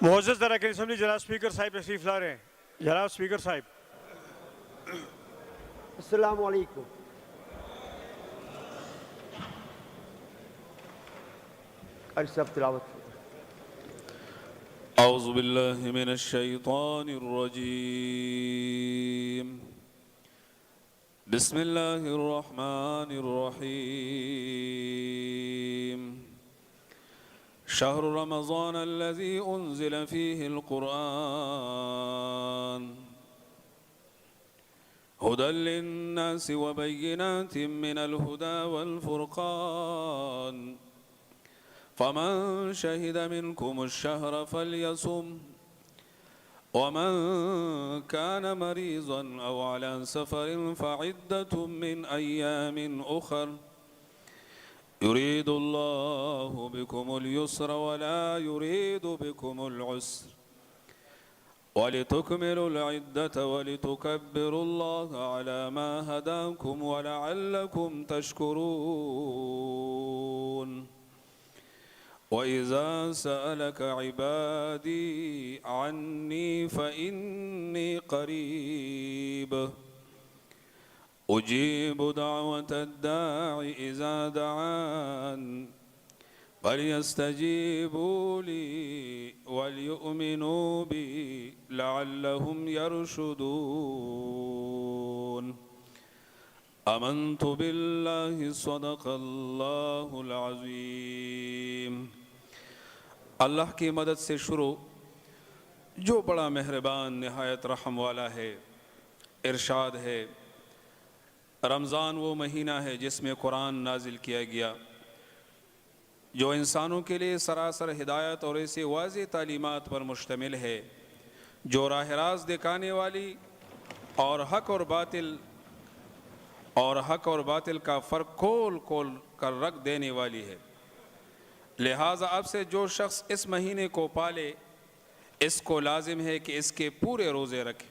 معزز اراکین اسمبلی جناب اسپیکر صاحب تشریف لا رہے ہیں. جناب اسپیکر صاحب. السلام علیکم. صاحب تلاوت. اعوذ باللہ من الشیطان الرجیم. بسم اللہ الرحمن الرحیم. شهر رمضان الذي أنزل فيه القرآن هدى للناس وبينات من الهدى والفرقان فمن شهد منكم الشهر فليصم ومن كان مريضا أو على سفر فعدة من أيام أخر يريد الله بكم اليسر ولا يريد بكم العسر ولتكملوا العدة ولتكبروا الله على ما هداكم ولعلكم تشكرون. وإذا سألك عبادي عني فإني قريب أجيب دعوة الداع إذا دعان فليستجيبوا لي وليؤمنوا بي لعلهم يرشدون. آمنت بالله صدق اللہ العظیم. اللہ کی مدد سے شروع جو بڑا مہربان نہایت رحم والا ہے. ارشاد ہے رمضان وہ مہینہ ہے جس میں قرآن نازل کیا گیا جو انسانوں کے لیے سراسر ہدایت اور ایسے واضح تعلیمات پر مشتمل ہے جو راہ راست دکھانے والی اور حق اور باطل کا فرق کھول کر رکھ دینے والی ہے. لہٰذا اب سے جو شخص اس مہینے کو پالے اس کو لازم ہے کہ اس کے پورے روزے رکھے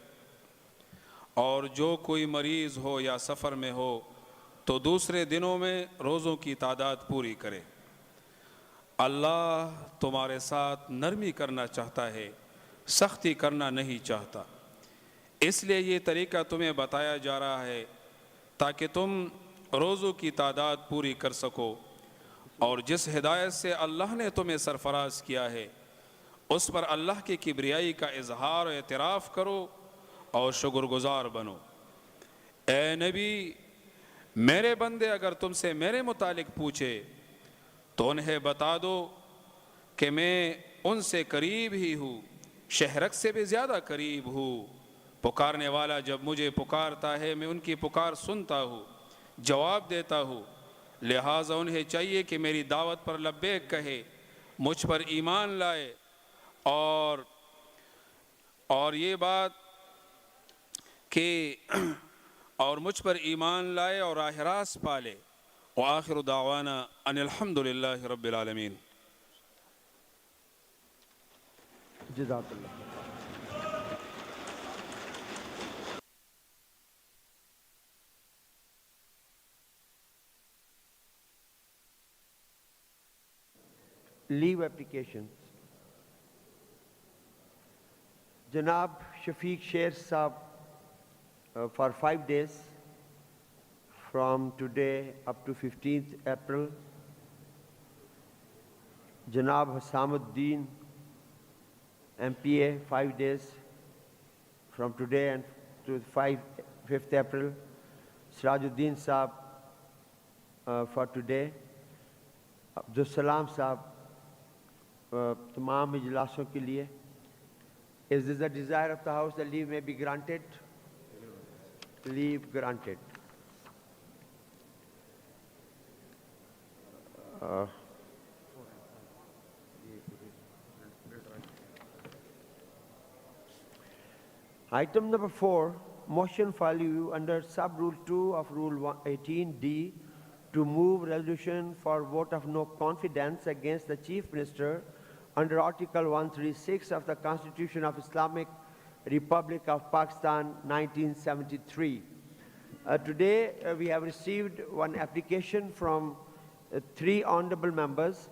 اور جو کوئی مریض ہو یا سفر میں ہو تو دوسرے دنوں میں روزوں کی تعداد پوری کرے. اللہ تمہارے ساتھ نرمی کرنا چاہتا ہے سختی کرنا نہیں چاہتا. اس لیے یہ طریقہ تمہیں بتایا جا رہا ہے تاکہ تم روزوں کی تعداد پوری کر سکو اور جس ہدایت سے اللہ نے تمہیں سرفراز کیا ہے اس پر اللہ کی کبریائی کا اظہار و اعتراف کرو اور شکر گزار بنو. اے نبی میرے بندے اگر تم سے میرے متعلق پوچھے تو انہیں بتا دو کہ میں ان سے قریب ہی ہوں شہرک سے بھی زیادہ قریب ہوں. پکارنے والا جب مجھے پکارتا ہے میں ان کی پکار سنتا ہوں جواب دیتا ہوں. لہٰذا انہیں چاہیے کہ میری دعوت پر لبیک کہے مجھ پر ایمان لائے اور یہ بات کہ اور مجھ پر ایمان لائے اور راہ راست پالے. وآخر دعوانا ان الحمدللہ رب العالمین. جزاک اللہ. لیو اپلیکیشنز. جناب شفیق شیر صاحب for 5 days from today up to 15th April. Janab Hasamuddin MPA 5 days from today and to 5th April. Sirajuddin Saab for today. Abdussalam Saab tamam ijlason ke liye. Is this the desire of the House that leave may be granted? Leave granted. Item number 4, motion value under sub-rule 2 of Rule 18D to move resolution for vote of no confidence against the Chief Minister under Article 136 of the Constitution of Islamic Republic of Pakistan 1973. Today, we have received one application from three honorable members,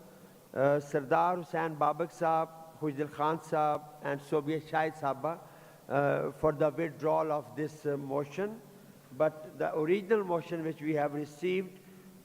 Sardar Hussain Babak Saab, Hujdil Khan Saab, and Sobiya Shahid Sahaba, for the withdrawal of this motion. But the original motion which we have received,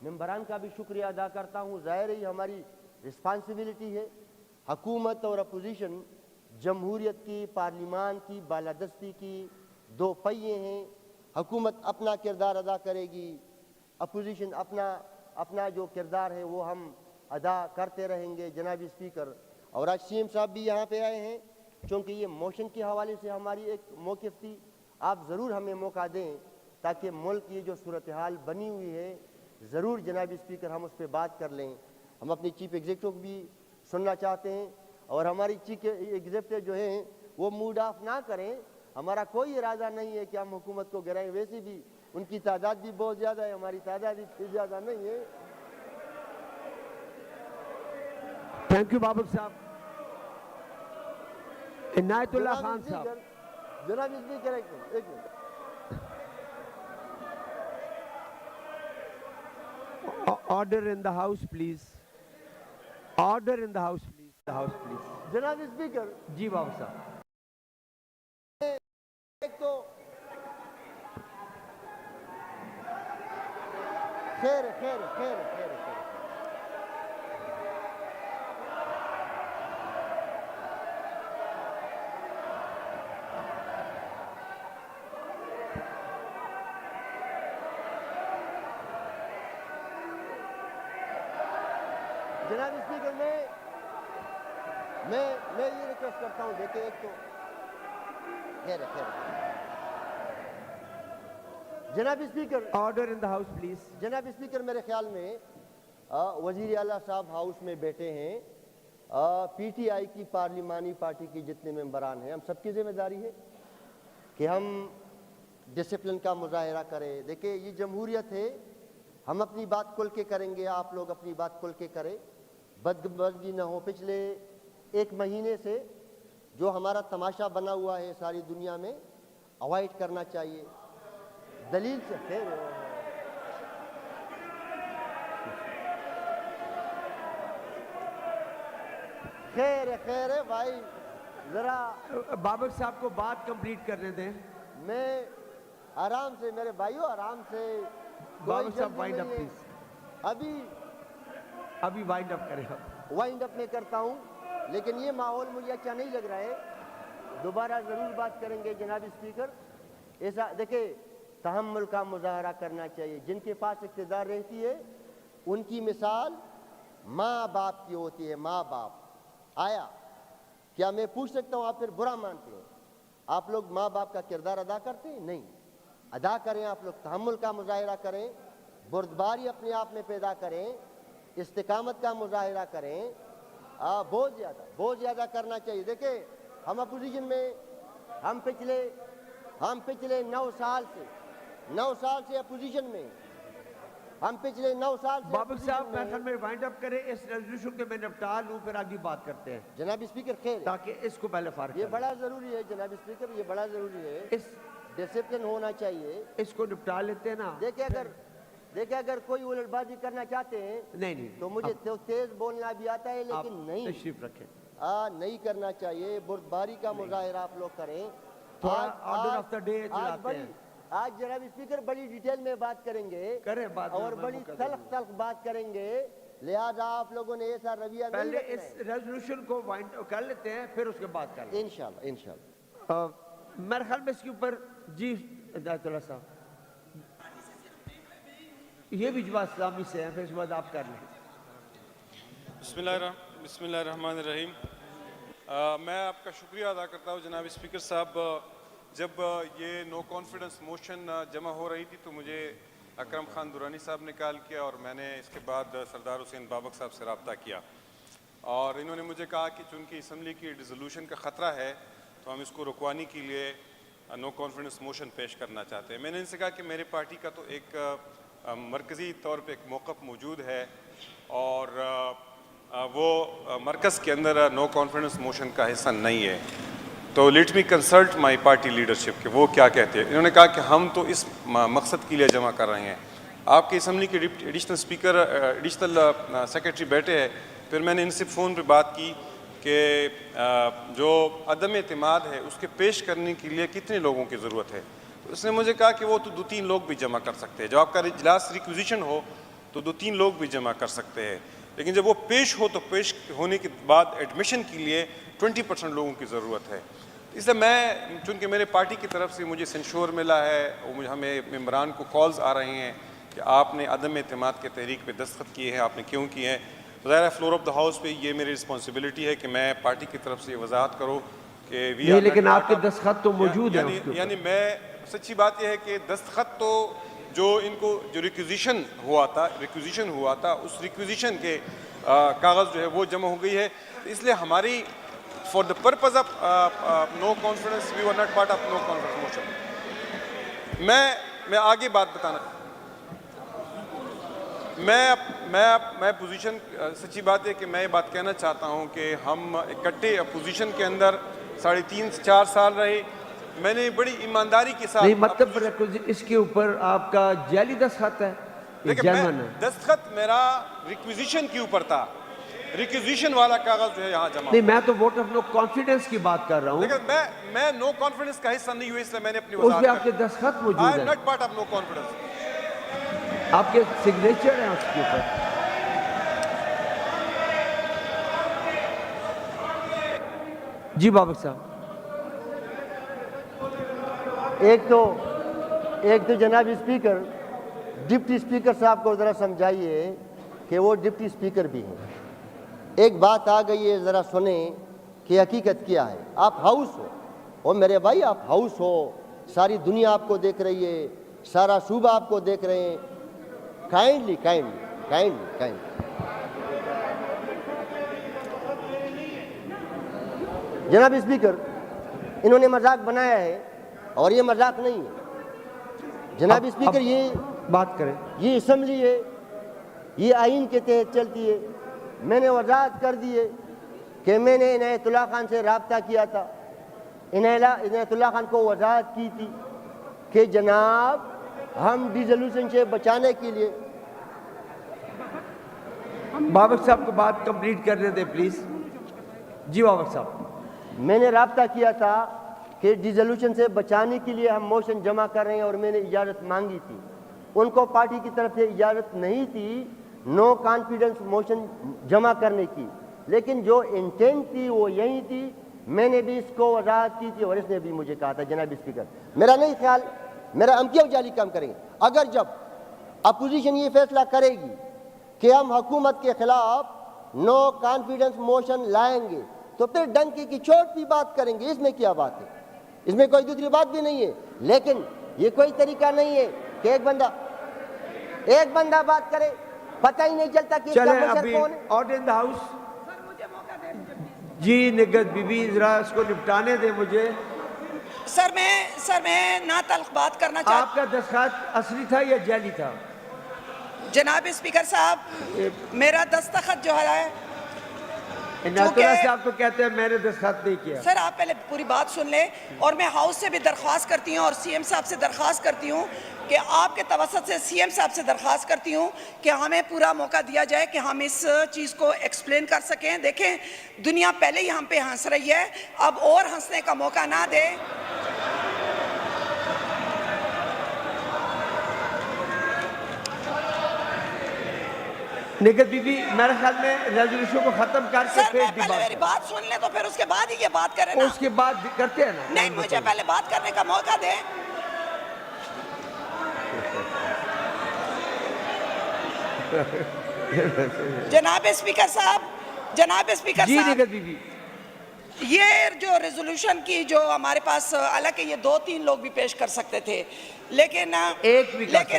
ممبران کا بھی شکریہ ادا کرتا ہوں. ظاہر ہے ہماری رسپانسبلٹی ہے. حکومت اور اپوزیشن جمہوریت کی، پارلیمان کی بالادستی کی دو پہیے ہیں. حکومت اپنا کردار ادا کرے گی، اپوزیشن اپنا جو کردار ہے وہ ہم ادا کرتے رہیں گے. جناب اسپیکر، اور آج سی ایم صاحب بھی یہاں پہ آئے ہیں چونکہ یہ موشن کے حوالے سے ہماری ایک موقف تھی. آپ ضرور ہمیں موقع دیں تاکہ ملک کی جو صورتحال بنی ہوئی ہے ضرور جناب اسپیکر ہم اس پہ بات کر لیں. ہم اپنی چیف ایگزیکٹو کو بھی سننا چاہتے ہیں اور ہماری چیف ایگزیکٹو جو ہیں وہ موڈ آف نہ کریں. ہمارا کوئی ارادہ نہیں ہے کہ ہم حکومت کو گرائیں. ویسے بھی ان کی تعداد بھی بہت زیادہ ہے، ہماری تعداد اتنی زیادہ نہیں ہے. تھینک یو بابک صاحب. عنایت اللہ خان صاحب. جناب اسپیکر ایک minute. Order in the house, please. Order in the house, please. The house, please. جناب اسپیکر، جی بابک صاحب. ایک تو خیر خیر خیر خیر خیر جناب اسپیکر، میں یہ ریکویسٹ کرتا ہوں، دیکھیں ایک تو خیر خیر. جناب speaker, Order in the house, please. جناب اسپیکر، میرے خیال میں وزیر اعلیٰ صاحب ہاؤس میں بیٹھے ہیں. پی ٹی آئی کی پارلیمانی پارٹی کی جتنے ممبران ہیں، ہم سب کی ذمہ داری ہے کہ ہم ڈسپلن کا مظاہرہ کریں. دیکھیں یہ جمہوریت ہے، ہم اپنی بات کھل کے کریں گے، آپ لوگ اپنی بات کھل کے کریں، بدگمانگی نہ ہو. پچھلے ایک مہینے سے جو ہمارا تماشا بنا ہوا ہے ساری دنیا میں، اوائڈ کرنا چاہیے. دلیل سے خیر خیر ہے بھائی، ذرا بابک صاحب کو بات کمپلیٹ کرنے دیں. میں آرام سے، میرے بھائیو آرام سے. بابک صاحب وائنڈ اپ پلیز. ابھی وائنڈ اپ کریں. وائنڈ اپ میں کرتا ہوں، لیکن یہ ماحول مجھے اچھا نہیں لگ رہا ہے. دوبارہ ضرور بات کریں گے جناب اسپیکر. ایسا دیکھیں، تحمل کا مظاہرہ کرنا چاہیے. جن کے پاس اقتدار رہتی ہے ان کی مثال ماں باپ کی ہوتی ہے. ماں باپ آیا، کیا میں پوچھ سکتا ہوں، آپ پھر برا مانتے ہیں؟ آپ لوگ ماں باپ کا کردار ادا کرتے ہیں؟ نہیں ادا کریں. آپ لوگ تحمل کا مظاہرہ کریں، بردباری اپنے آپ میں پیدا کریں، استقامت کا مظاہرہ کریں. بہت زیادہ کرنا چاہیے. دیکھیں ہم اپوزیشن میں ہم پچھلے 9 سال سے اپوزیشن میں پچھلے 9 سال سے بابک صاحب میں وائنڈ اپ کریں. اس ریزولوشن کے میں نپٹا لوں، پھر آگے بات کرتے ہیں. جناب اسپیکر خیر تاکہ اس کو پہلے فارغ یہ بڑا ضروری ہے. جناب اسپیکر یہ بڑا ضروری ہے، اس ڈسپلن ہونا چاہیے. اس کو نپٹا لیتے ہیں نا. دیکھیں اگر کوئی الٹ بازی کرنا چاہتے ہیں نہیں تو مجھے تیز بولنا بھی آتا ہے، لیکن نہیں تشریف رکھیں. نہیں کرنا چاہیے. بردباری کا مظاہرہ آپ لوگ کریں. آرڈر آف دا ڈے چلاتے ہیں. آج جناب اسپیکر بڑی ڈیٹیل میں بات کریں گے اور بڑی تلخ بات کریں گے، لہذا آپ لوگوں نے ایسا رویہ نہیں پہلے رکھنا اس ریزولوشن کو وائنڈ کر لیتے ہیں، پھر اس کے بعد کر لیں انشاءاللہ. میرے خیال میں اس کے اوپر جی ہدایت اللہ صاحب یہ بھی جواز اسلامی سے ہیں، پھر اس کے بعد آپ کر لیں. بسم اللہ الرحمن الرحیم. میں آپ کا شکریہ ادا کرتا ہوں جناب اسپیکر صاحب. جب یہ نو کانفیڈنس موشن جمع ہو رہی تھی تو مجھے اکرم خان درانی صاحب نے کال کیا اور میں نے اس کے بعد سردار حسین بابک صاحب سے رابطہ کیا اور انہوں نے مجھے کہا کہ چونکہ اسمبلی کی ڈیزولوشن کا خطرہ ہے تو ہم اس کو رکوانے کے لیے نو کانفیڈنس موشن پیش کرنا چاہتے ہیں. میں نے ان سے کہا کہ میرے پارٹی کا تو ایک مرکزی طور پہ ایک موقف موجود ہے اور وہ مرکز کے اندر نو کانفیڈنس موشن کا حصہ نہیں ہے، تو لیٹ می کنسلٹ مائی پارٹی لیڈرشپ کہ وہ کیا کہتے ہیں. انہوں نے کہا کہ ہم تو اس مقصد کے لیے جمع کر رہے ہیں. آپ کی اسمبلی کے ایڈیشنل اسپیکر ایڈیشنل سیکرٹری بیٹھے ہیں، پھر میں نے ان سے فون پہ بات کی کہ جو عدم اعتماد ہے اس کے پیش کرنے کے لیے کتنے لوگوں کی ضرورت ہے. تو اس نے مجھے کہا کہ وہ تو 2-3 لوگ بھی جمع کر سکتے ہیں. جو آپ کا اجلاس ریکویزیشن ہو تو 2-3 لوگ بھی جمع کر سکتے ہیں، لیکن جب وہ پیش ہو تو پیش ہونے کے بعد ایڈمیشن کے لیے 20% لوگوں کی ضرورت ہے. اس لیے میں چونکہ میرے پارٹی کی طرف سے مجھے سنشور ملا ہے اور ہمیں ممبران کو کالز آ رہے ہیں کہ آپ نے عدم اعتماد کے تحریک پہ دستخط کیے ہیں، آپ نے کیوں کیے ہیں. ظاہر ہے فلور آف دا ہاؤس پہ یہ میری رسپانسبلٹی ہے کہ میں پارٹی کی طرف سے یہ وضاحت کروں کہ نہیں، لیکن آپ کے دستخط تو موجود ہیں اس کے یعنی میں سچی بات یہ ہے کہ دستخط تو جو ان کو جو ریکوزیشن ہوا تھا اس ریکوزیشن کے کاغذ جو ہے وہ جمع ہو گئی ہے. اس لیے ہماری for the purpose of no confidence we were not part of no confidence motion. میں آگے بات بتانا میں پوزیشن سچی بات ہے کہ میں یہ بات کہنا چاہتا ہوں کہ ہم اکٹھے اپوزیشن کے اندر 3.5 سے 4 سال رہے. میں نے بڑی ایمانداری کے ساتھ نہیں، مطلب اس کے اوپر آپ کا جعلی دستخط ہے، یہ جرمن ہے. دستخط میرا ریکویزیشن کے اوپر تھا، ریکویزیشن والا کاغذ جو ہے یہاں جمع. نہیں، میں تو ووٹ آف نو کانفیڈنس کی بات کر رہا ہوں. لیکن میں نو کانفیڈنس کا حصہ نہیں ہوئی، اس لیے میں نے اپنی اس وضاحت پہ آپ کے دستخط موجود آئی ہیں، am not part of no confidence. آپ کے سگنیچر ہیں اس کے اوپر. جی بابک صاحب. ایک تو جناب اسپیکر ڈپٹی اسپیکر صاحب کو ذرا سمجھائیے کہ وہ ڈپٹی اسپیکر بھی ہیں. ایک بات آ گئی ہے، ذرا سنیں کہ حقیقت کیا ہے. آپ ہاؤس ہو، اور میرے بھائی آپ ہاؤس ہو، ساری دنیا آپ کو دیکھ رہی ہے، سارا صوبہ آپ کو دیکھ رہے ہیں. کائنڈلی جناب اسپیکر، انہوں نے مذاق بنایا ہے اور یہ مذاق نہیں ہے. جناب اسپیکر، یہ بات کریں. یہ اسمبلی ہے، یہ آئین کے تحت چلتی ہے. میں نے وضاحت کر دی ہے کہ میں نے عنایت اللہ خان سے رابطہ کیا تھا. عنایت اللہ خان کو وضاحت کی تھی کہ جناب ہم ڈیزولوشن سے بچانے کے لیے. بابک صاحب کو بات کمپلیٹ کرنے دیں پلیز. جی بابک صاحب. میں نے رابطہ کیا تھا کہ ڈیزولوشن سے بچانے کے لیے ہم موشن جمع کر رہے ہیں، اور میں نے اجازت مانگی تھی. ان کو پارٹی کی طرف سے اجازت نہیں تھی نو کانفیڈنس موشن جمع کرنے کی، لیکن جو انٹینٹ تھی وہ یہی تھی. میں نے بھی اس کو وضاحت کی تھی اور اس نے بھی مجھے کہا تھا. جناب اسپیکر، میرا نہیں خیال ہم کیوں جعلی کام کریں گے. اگر جب اپوزیشن یہ فیصلہ کرے گی کہ ہم حکومت کے خلاف نو کانفیڈنس موشن لائیں گے تو پھر ڈنکی کی چوٹ بھی بات کریں گے. اس میں کیا بات ہے؟ اس میں کوئی دوسری بات بھی نہیں ہے. لیکن یہ کوئی طریقہ نہیں ہے کہ ایک بندہ بات کرے، پتہ ہی نہیں چلتا کہ اس کا مشر کون ہے. Order in the house. جی نگہت بی بی، ذرا اس کو نپٹانے دیں مجھے. سر میں نہ تلخ بات کرنا چاہتا. آپ کا دستخط اصلی تھا یا جعلی تھا؟ جناب اسپیکر صاحب، میرا دستخط جو ہے، عنایت اللہ صاحب تو کہتے ہیں میں نے دستخط نہیں کیا. سر آپ پہلے پوری بات سن لیں، اور میں ہاؤس سے بھی درخواست کرتی ہوں اور سی ایم صاحب سے درخواست کرتی ہوں کہ آپ کے توسط سے سی ایم صاحب سے درخواست کرتی ہوں کہ ہمیں پورا موقع دیا جائے کہ ہم اس چیز کو ایکسپلین کر سکیں. دیکھیں، دنیا پہلے ہی ہم پہ ہنس رہی ہے، اب اور ہنسنے کا موقع نہ دے. نگہت بی بی، میرے خیال میں ریزولوشن کو ختم کر کے سر پھر میں پہلے میری بات سن لیں تو پھر اس کے بعد ہی یہ بات کریں نا. اس کے بعد کرتے ہیں نا. نہیں، مجھے پہلے بات کرنے کا موقع دیں. جناب اسپیکر صاحب، جی نگہت بی بی، یہ جو ریزولوشن کی جو ہمارے پاس حالانکہ یہ 2-3 لوگ بھی پیش کر سکتے تھے، لیکن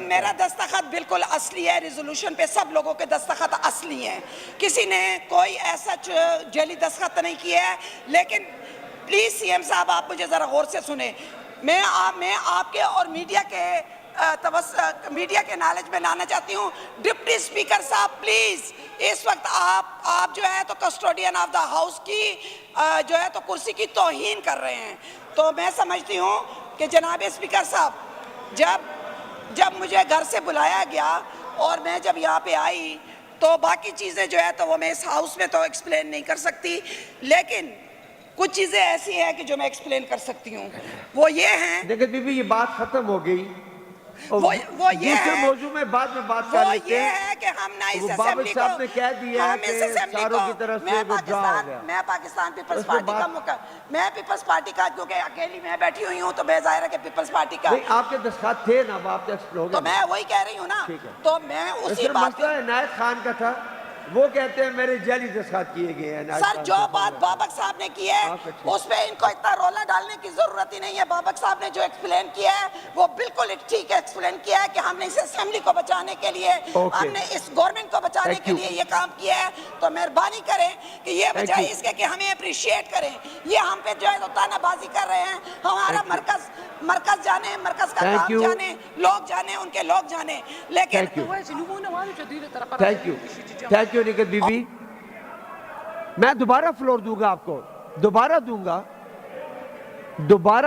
میرا دستخط بالکل اصلی ہے. ریزولوشن پہ سب لوگوں کے دستخط اصلی ہیں، کسی نے کوئی ایسا جعلی دستخط نہیں کیا ہے. لیکن پلیز سی ایم صاحب، آپ مجھے ذرا غور سے سنیں. میں آپ کے اور میڈیا کے نالج میں لانا چاہتی ہوں. ڈپٹی اسپیکر صاحب پلیز، اس وقت آپ جو ہے تو کسٹوڈین آف دا ہاؤس کی جو ہے تو کرسی کی توہین کر رہے ہیں. تو میں سمجھتی ہوں کہ جناب اسپیکر صاحب، جب مجھے گھر سے بلایا گیا اور میں جب یہاں پہ آئی تو باقی چیزیں جو ہے تو وہ میں اس ہاؤس میں تو ایکسپلین نہیں کر سکتی، لیکن کچھ چیزیں ایسی ہیں کہ جو میں ایکسپلین کر سکتی ہوں. وہ یہ ہیں. نگہت بی بی، یہ بات ختم ہو گئی. وہ یہ دوسرے ہے موضوع میں بعد میں بات کر وہ لیتے یہ ہیں. ہے کہ ہم نہ اس وہ بابر اسمبلی صاحب نے کہہ دیا ہے ہم اس کہ اسمبلی ساروں کی طرف سے withdraw ہو گیا. میں پاکستان پیپلز اس میں پارٹی کا میں پیپلز پارٹی کا کیونکہ اکیلی میں بیٹھی ہوئی ہوں تو بے ظاہر ہے کہ پیپلز پارٹی کا نہیں آپ کے دستخط تھے نا، اب آپ ٹیکسٹ ہو تو گئے. میں وہی کہہ رہی ہوں نا. ٹھیک ہے. تو میں اسی صرف بات مسئلہ عنایت خان کا تھا، وہ کہتے ہیں میرے جعلی دستخط کیے گئے ہیں. عنایت سر خان جو کے بات بابک صاحب نے کی ہے آپ اچھے. اس پہ ان کو اتنا رولا ڈالنے کی ضرورت ہی نہیں ہے. بابک صاحب نے جو ایکسپلین کیا ہے وہ بالکل ٹھیک ایکسپلین کیا ہے کہ ہم نے اس اسمبلی کو بچانے کے لیے ہم نے اس گورنمنٹ کو بچانے Thank کے you. لیے یہ کام کیا ہے. تو مہربانی کریں کہ یہ Thank بجائے you. اس کے کہ ہمیں اپریشیٹ کریں، یہ ہم پہ جو ہے تو تانا بازی کر رہے ہیں. ہمارا مرکز جانے، مرکز کا Thank کام you. جانے، لوگ جانے، ان کے لوگ جانے. لیکن Thank you. Thank you, thank you Nighat Bibi. میں دوبارہ فلور دوں گا آپ کو، دوبارہ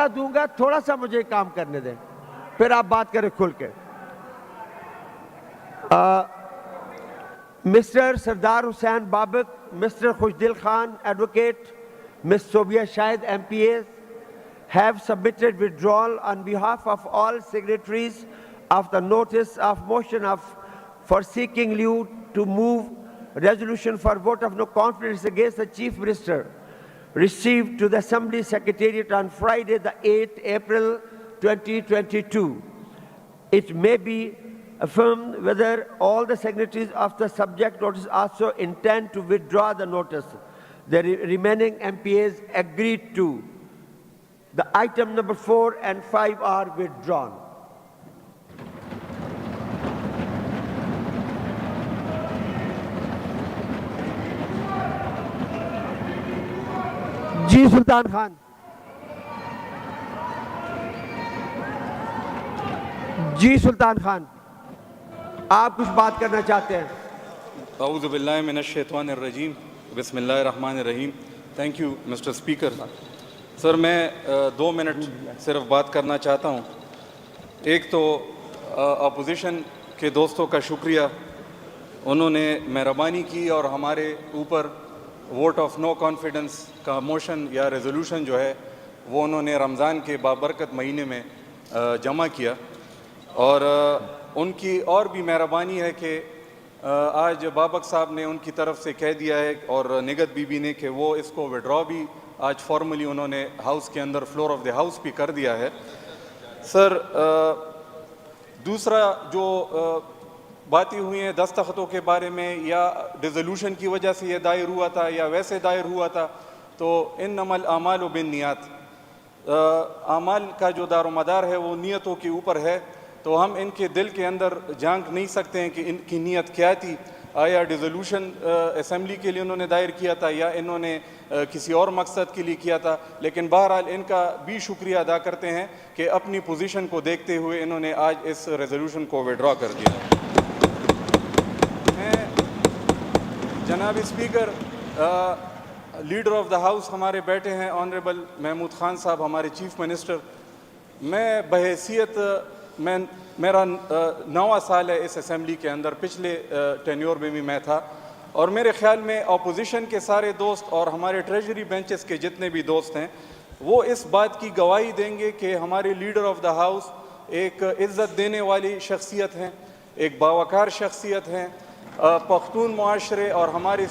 دوں گا. تھوڑا سا مجھے کام کرنے دیں، پھر آپ بات کریں کھل کے. Mister Sardar Hussain Babak, mister Khushdil Khan advocate, miss Sobia Shahid MPAs have submitted withdrawal on behalf of all signatories of the notice of motion for seeking leave to move resolution for vote of no confidence against the Chief Minister received to the Assembly Secretariat on Friday, the 8th April 2022. It may be affirmed whether all the signatories of the subject notice also intend to withdraw the notice. The remaining MPAs agreed to. The item number 4 and 5 are withdrawn. جی سلطان خان. جی سلطان خان، آپ کچھ بات کرنا چاہتے ہیں؟ اعوذ باللہ من الشیطان الرجیم، بسم اللہ الرحمن الرحیم. Thank you mister speaker. Sir میں 2 منٹ صرف بات کرنا چاہتا ہوں. ایک تو اپوزیشن کے دوستوں کا شکریہ، انہوں نے مہربانی کی اور ہمارے اوپر ووٹ آف نو کانفیڈنس کا موشن یا ریزولوشن جو ہے وہ انہوں نے رمضان کے بابرکت مہینے میں جمع کیا. اور ان کی اور بھی مہربانی ہے کہ آج بابک صاحب نے ان کی طرف سے کہہ دیا ہے اور نگت بی بی نے کہ وہ اس کو وڈرا بھی آج فارملی انہوں نے ہاؤس کے اندر فلور آف دی ہاؤس بھی کر دیا ہے. سر دوسرا جو باتیں ہوئی ہیں دستخطوں کے بارے میں یا ریزولوشن کی وجہ سے یہ دائر ہوا تھا یا ویسے دائر ہوا تھا، تو انما الاعمال بالنیات، اعمال کا جو دار و مدار ہے وہ نیتوں کے اوپر ہے. تو ہم ان کے دل کے اندر جھانک نہیں سکتے ہیں کہ ان کی نیت کیا تھی. آیا ریزولوشن اسمبلی کے لیے انہوں نے دائر کیا تھا یا انہوں نے کسی اور مقصد کے لیے کیا تھا، لیکن بہرحال ان کا بھی شکریہ ادا کرتے ہیں کہ اپنی پوزیشن کو دیکھتے ہوئے انہوں نے آج اس ریزولوشن کو وڈرا کر دیا. میں جناب speaker, leader of the house ہمارے بیٹے ہیں آنریبل محمود خان صاحب، ہمارے چیف منسٹر. میں بحیثیت میرا 9واں سال ہے اس اسمبلی کے اندر، پچھلے ٹینیور میں بھی میں تھا، اور میرے خیال میں اپوزیشن کے سارے دوست اور ہمارے ٹریجری بینچز کے جتنے بھی دوست ہیں وہ اس بات کی گواہی دیں گے کہ ہمارے لیڈر آف دا ہاؤس ایک عزت دینے والی شخصیت ہیں، ایک باوقار شخصیت ہیں. پختون معاشرے اور ہمارے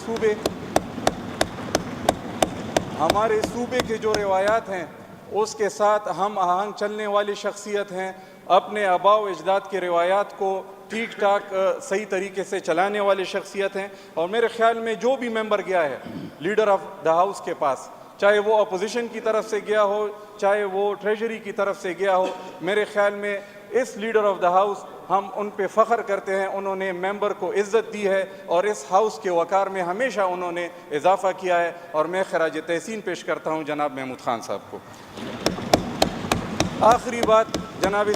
صوبے کے جو روایات ہیں اس کے ساتھ ہم آہنگ چلنے والی شخصیت ہیں. اپنے آباء و اجداد کے روایات کو ٹھیک ٹھاک صحیح طریقے سے چلانے والی شخصیت ہیں. اور میرے خیال میں جو بھی ممبر گیا ہے لیڈر آف دا ہاؤس کے پاس، چاہے وہ اپوزیشن کی طرف سے گیا ہو چاہے وہ ٹریجری کی طرف سے گیا ہو، میرے خیال میں اس لیڈر آف دا ہاؤس ہم ان پہ فخر کرتے ہیں. انہوں نے ممبر کو عزت دی ہے اور اس ہاؤس کے وقار میں ہمیشہ انہوں نے اضافہ کیا ہے، اور میں خراج تحسین پیش کرتا ہوں جناب محمود خان صاحب کو. آخری بات جناب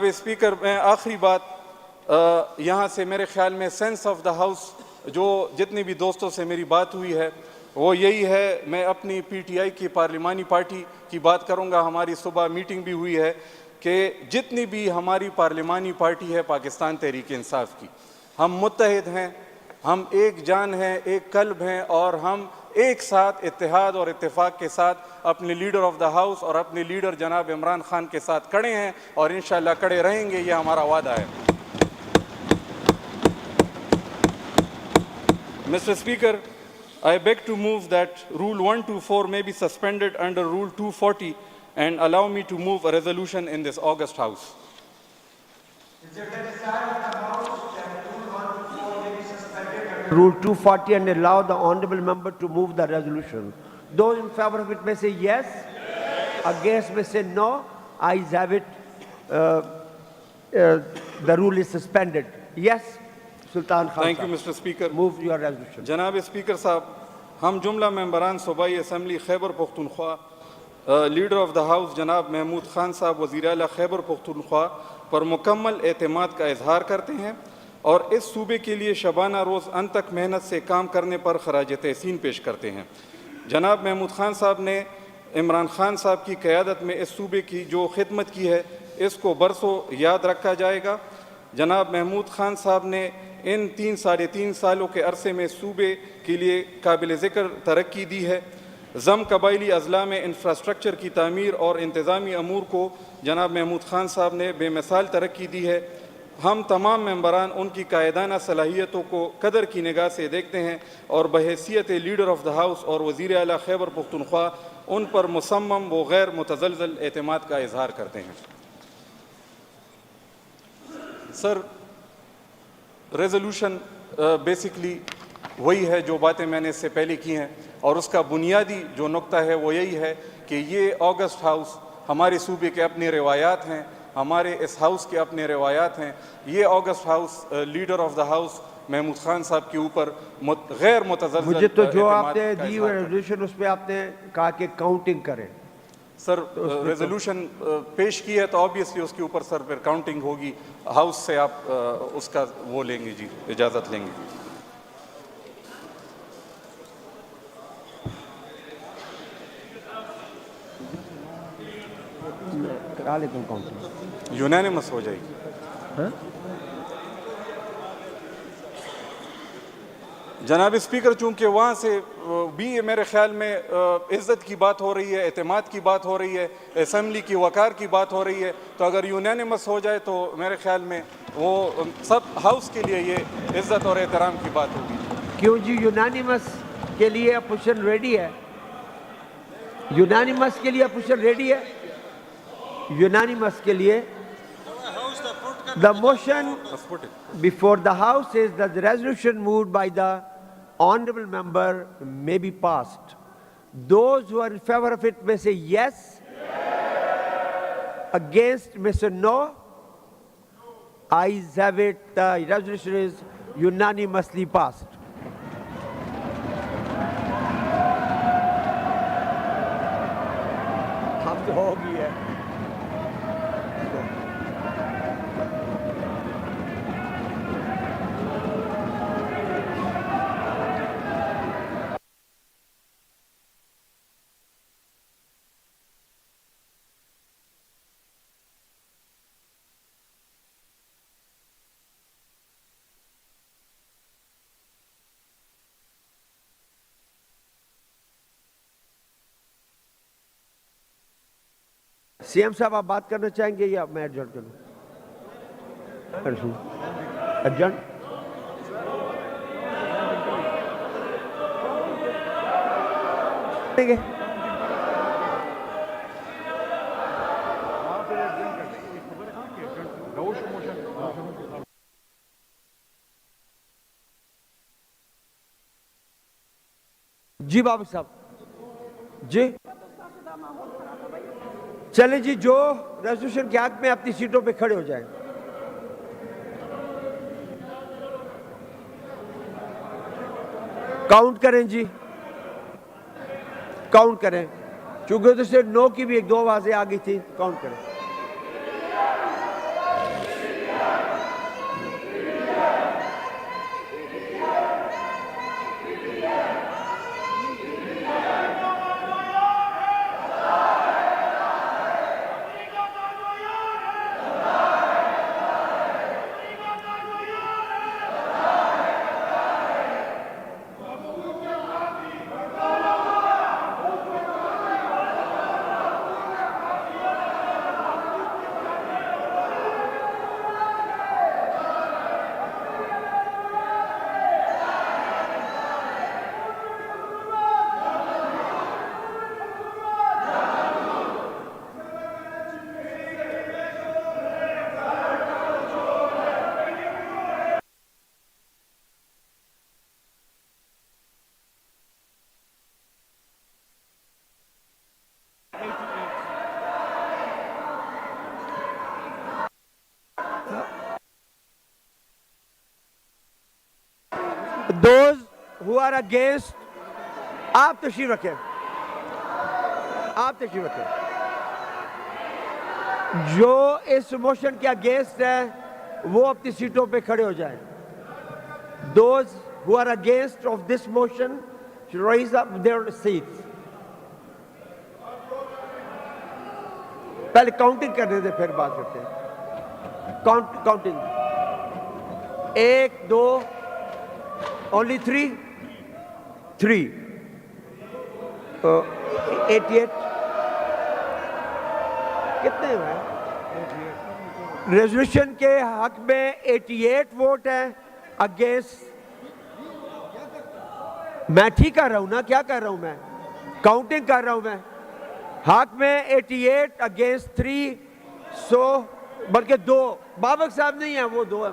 اسپیکر میں آخری بات یہاں سے میرے خیال میں سینس آف دا ہاؤس جو جتنی بھی دوستوں سے میری بات ہوئی ہے وہ یہی ہے. میں اپنی PTI کی پارلیمانی پارٹی کی بات کروں گا. ہماری صبح میٹنگ بھی ہوئی ہے کہ جتنی بھی ہماری پارلیمانی پارٹی ہے پاکستان تحریک انصاف کی، ہم متحد ہیں. ہم ایک جان ہیں, ایک قلب ہیں, اور ہم ایک ساتھ اتحاد اور اتفاق کے ساتھ اپنے لیڈر آف دا ہاؤس اور اپنے لیڈر جناب عمران خان کے ساتھ کھڑے ہیں, اور انشاءاللہ کھڑے رہیں گے, یہ ہمارا وعدہ ہے. Mr. Speaker, I beg to move that Rule 124 may be suspended under Rule 240 and allow me to move a resolution in this August House. Rule 240 and allow the honorable member to move the resolution. Those in favor of it may say yes. Against may say no. Ayes have it. The rule is suspended. Yes, Sultan Khan. Thank you, Sahab. Mr. Speaker. Move your resolution. جناب speaker صاحب, ہم جملہ ممبران صوبائی assembly Khyber Pakhtunkhwa, leader of the house جناب محمود خان صاحب وزیر اعلیٰ خیبر پختونخوا پر مکمل اعتماد کا اظہار کرتے ہیں, اور اس صوبے کے لیے شبانہ روز ان تک محنت سے کام کرنے پر خراج تحسین پیش کرتے ہیں. جناب محمود خان صاحب نے عمران خان صاحب کی قیادت میں اس صوبے کی جو خدمت کی ہے اس کو برسوں یاد رکھا جائے گا. جناب محمود خان صاحب نے ان 3.5 سالوں کے عرصے میں صوبے کے لیے قابل ذکر ترقی دی ہے. ضم قبائلی اضلاع میں انفراسٹرکچر کی تعمیر اور انتظامی امور کو جناب محمود خان صاحب نے بے مثال ترقی دی ہے. ہم تمام ممبران ان کی قائدانہ صلاحیتوں کو قدر کی نگاہ سے دیکھتے ہیں, اور بحیثیت لیڈر آف دا ہاؤس اور وزیر اعلیٰ خیبر پختونخوا ان پر مصمم و غیر متزلزل اعتماد کا اظہار کرتے ہیں. سر, ریزولوشن بیسکلی وہی ہے جو باتیں میں نے اس سے پہلے کی ہیں, اور اس کا بنیادی جو نقطہ ہے وہ یہی ہے کہ یہ آگسٹ ہاؤس ہمارے صوبے کے اپنے روایات ہیں, ہمارے اس ہاؤس کے اپنے روایات ہیں. یہ august house leader of the house Mahmood Khan sahib کے اوپر غیر متزلزل مجھے تو جو اعتماد آپ نے کا دی اظہار ہوئی ریزولوشن اس پہ آپ نے کہا کہ کاؤنٹنگ کریں. سر, ریزولوشن پیش کی ہے تو آبویسلی اس کے اوپر سر پھر کاؤنٹنگ ہوگی. ہاؤس سے آپ اس کا وہ لیں گے, جی اجازت لیں گے. کرا لیتا ہوں کاؤنٹنگ. یونانیمس ہو جائے گی. جناب اسپیکر, چونکہ وہاں سے بھی میرے خیال میں عزت کی بات ہو رہی ہے, اعتماد کی بات ہو رہی ہے, اسمبلی کی وقار کی بات ہو رہی ہے, تو اگر یونانیمس ہو جائے تو میرے خیال میں وہ سب ہاؤس کے لیے یہ عزت اور احترام کی بات ہوگی. کیوں جی, یونانیمس کے لیے اپوزیشن ریڈی ہے. یونانیمس کے لیے اپوزیشن ریڈی ہے. یونانیمس کے لیے the motion before the house is that the resolution moved by the honorable member may be passed. Those who are in favor of it may say yes. Against may say no. Ayes have it. The resolution is unanimously passed. ہم تو ہو گئی ہے. C M صاحب آپ بات کرنا چاہیں گے یا میں ایڈجرن کروں؟ ایڈجرن. جی بابو صاحب, جی چلیں جی, جو ریزولوشن کے حق میں اپنی سیٹوں پہ کھڑے ہو جائیں. کاؤنٹ کریں جی, کاؤنٹ کریں, چونکہ ادھر سے نو کی بھی 1-2 آوازیں آ گئی تھی. کاؤنٹ کریں. Those who are against, آپ تشریف رکھیں, آپ تشریف رکھیں. جو اس موشن کے اگینسٹ ہیں وہ اپنی سیٹوں پہ کھڑے ہو جائیں. Those who are against of this motion should raise up their seats. پہلے کاؤنٹنگ کرنے دیں پھر بات کرتے ہیں. کاؤنٹنگ 1 2 only 3 88 کتنے ہوئے؟ ریزولوشن کے حق میں 88 ووٹ ہیں. اگینسٹ میں ٹھیک کر رہا ہوں نا, کیا کر رہا ہوں میں؟ کاؤنٹنگ کر رہا ہوں میں. حق میں 88 اگینسٹ 3 100 بلکہ 2. بابک صاحب نہیں ہیں, وہ 2 ہیں.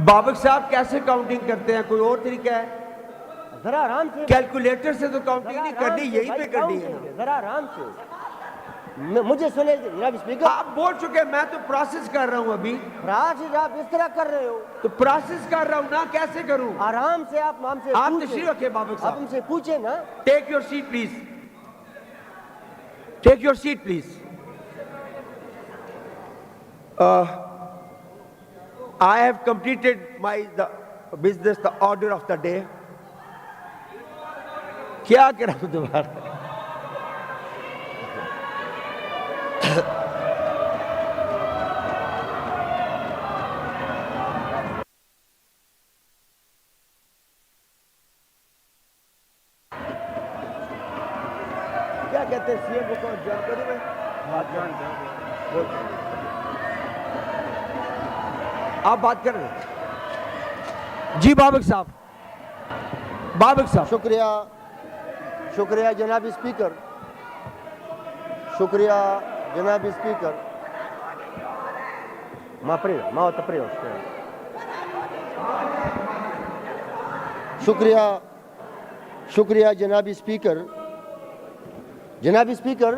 بابک صاحب کیسے کاؤنٹنگ کرتے ہیں؟ کوئی اور طریقہ ہے؟ ذرا آرام سے, کیلکولیٹر سے تو کاؤنٹنگ نہیں کرنی, یہیں پہ کرنی ہے. ذرا آرام سے مجھے سنے جناب اسپیکر. آپ بول چکے, میں تو پروسیس کر رہا ہوں ابھی. راجد آپ اس طرح کر رہے ہو تو پروسیس کر رہا ہوں نا, کیسے کروں؟ آرام سے آپ ہم سے آپ تشریف رکھیں بابک آپ صاحب. ہم سے پوچھیں نا. Take your seat please, take your seat please. I have completed the business, the order of the day. کیا کروں دوبارہ؟ کیا کہتے ہیں سی ایم کو جوائن کروں میں؟ آپ بات کر رہے ہیں جی بابک صاحب. بابک صاحب شکریہ جناب اسپیکر. شکریہ جناب اسپیکر. شکریہ جناب اسپیکر. جناب اسپیکر,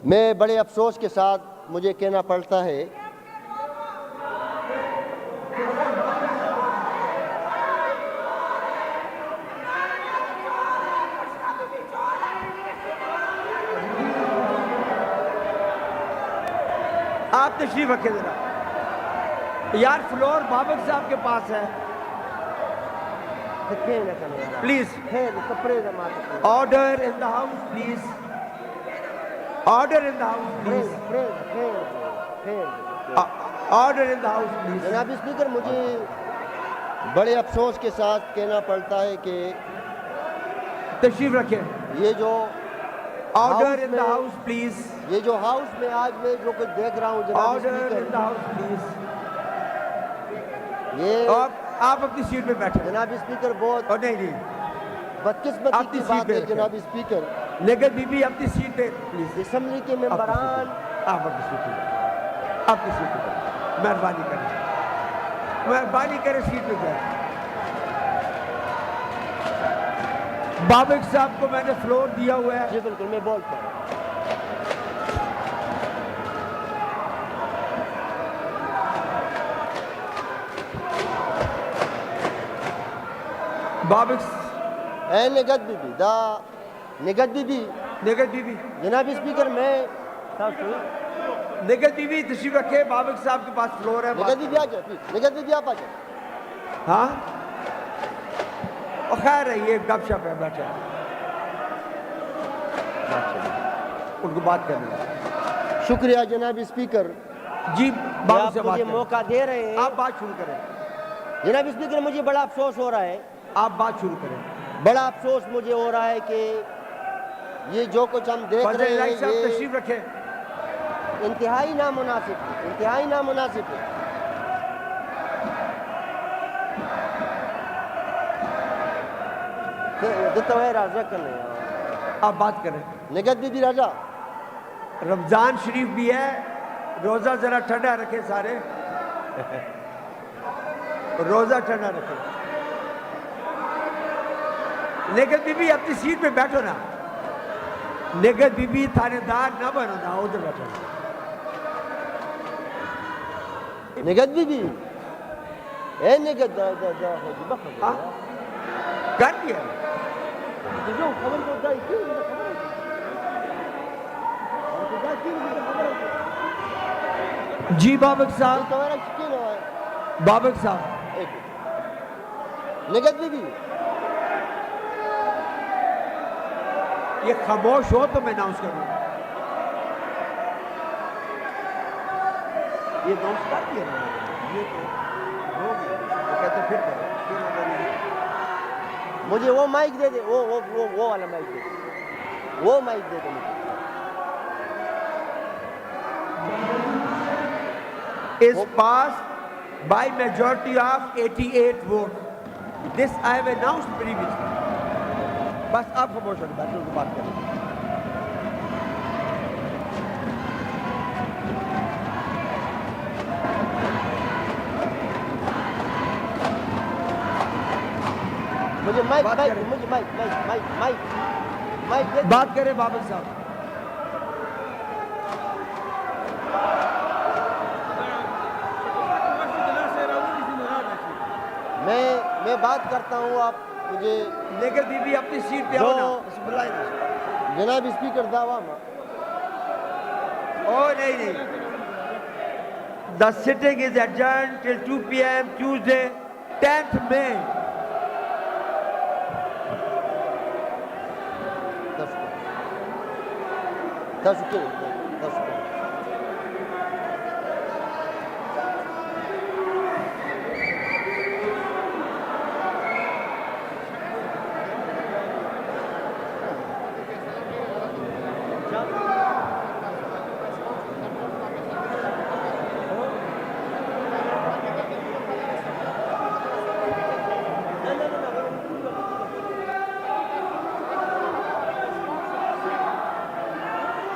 میں بڑے افسوس کے ساتھ مجھے کہنا پڑتا ہے آپ تشریف رکھیں ذرا یار. فلور بابک صاحب کے پاس ہے, please. Order in the house please. Order in the house please. Order in the house please. جناب اسپیکر, مجھے بڑے افسوس کے ساتھ کہنا پڑتا ہے کہ تشریف رکھیں. یہ جو order in the house please. یہ جو ہاؤس میں آج میں جو کچھ دیکھ رہا ہوں جناب order in the speaker, house please. یہ آپ اپنی سیٹ پہ بیٹھیں. جناب اسپیکر بہت نہیں بدقسمتی کی بات ہے جناب اسپیکر. لیکن بی بی اپنی سیٹ پہ پلیز. اسمبلی کے ممبران آپ اپنی سیٹ پہ, اپنی سیٹ پہ مہربانی کریں سیٹ پہ بیٹھیں. بابک صاحب کو میں نے فلور دیا ہوا ہے. جی بالکل, میں بولتا ہوں. بابک اے نگت بی بی نگت بی بی جناب اسپیکر, میں نگت بی بی تشریف رکھے. بابک صاحب کے پاس فلور ہے. نگت بی بی آ جائے پلیز. نگت بی بی آپ آ جائیں. ہاں خیر ہے, یہ گپ شپ ہے, بیٹھے ان کو بات کرنی ہے. شکریہ جناب اسپیکر. جی بابک سے آپ بات مجھے کریں. موقع دے رہے ہیں. آپ بات شروع کریں. جناب اسپیکر, مجھے بڑا افسوس ہو رہا ہے. آپ بات شروع کریں. بڑا افسوس مجھے ہو رہا ہے کہ یہ جو کچھ ہم دیکھ رہے ہیں صاحب یہ تشریف رکھیں. انتہائی نامناسب ہے. آپ بات کریں. نگت بی بی راجہ, رمضان شریف بھی ہے, روزہ ذرا ٹھنڈا رکھے سارے. روزہ ٹھنڈا رکھے. نگت بی بی اپنی سیٹ پہ بیٹھو نا. نگت بی بی تھانے دار نہ بنو نا, ادھر بیٹھو. نگد بی اے نگد دا ہو جی بخبر ہاں کر دیا جو خبر کو دائی کیوں خبر جی بابک صاحب تمہارا کیوں ہے بابک صاحب نگد بی یہ خاموش ہو تو میں اناؤنس کروں یہ اناؤنس کر دیا نا یہ تو ہو گیا وہ کہتے پھر کرو مجھے وہ مائک دے دے وہ والا مائک دے دے وہ مائک دے دے مجھے is passed by majority of 88 votes. This I have announced previously. بس آپ خاموش ہو بیٹھے ان کو بات کریں مجھے مائک بات مائک کریں۔ مجھے mic mic mic mic mic دے دے بات کریں بابک صاحب میں بات کرتا ہوں آپ مجھے لیکن بی بی اپنی سیٹ پہ آؤ نا اس کو بلائیں نا جناب اسپیکر دعویٰ او نہیں The sitting is adjourned till 2 p.m. Tuesday 10th May this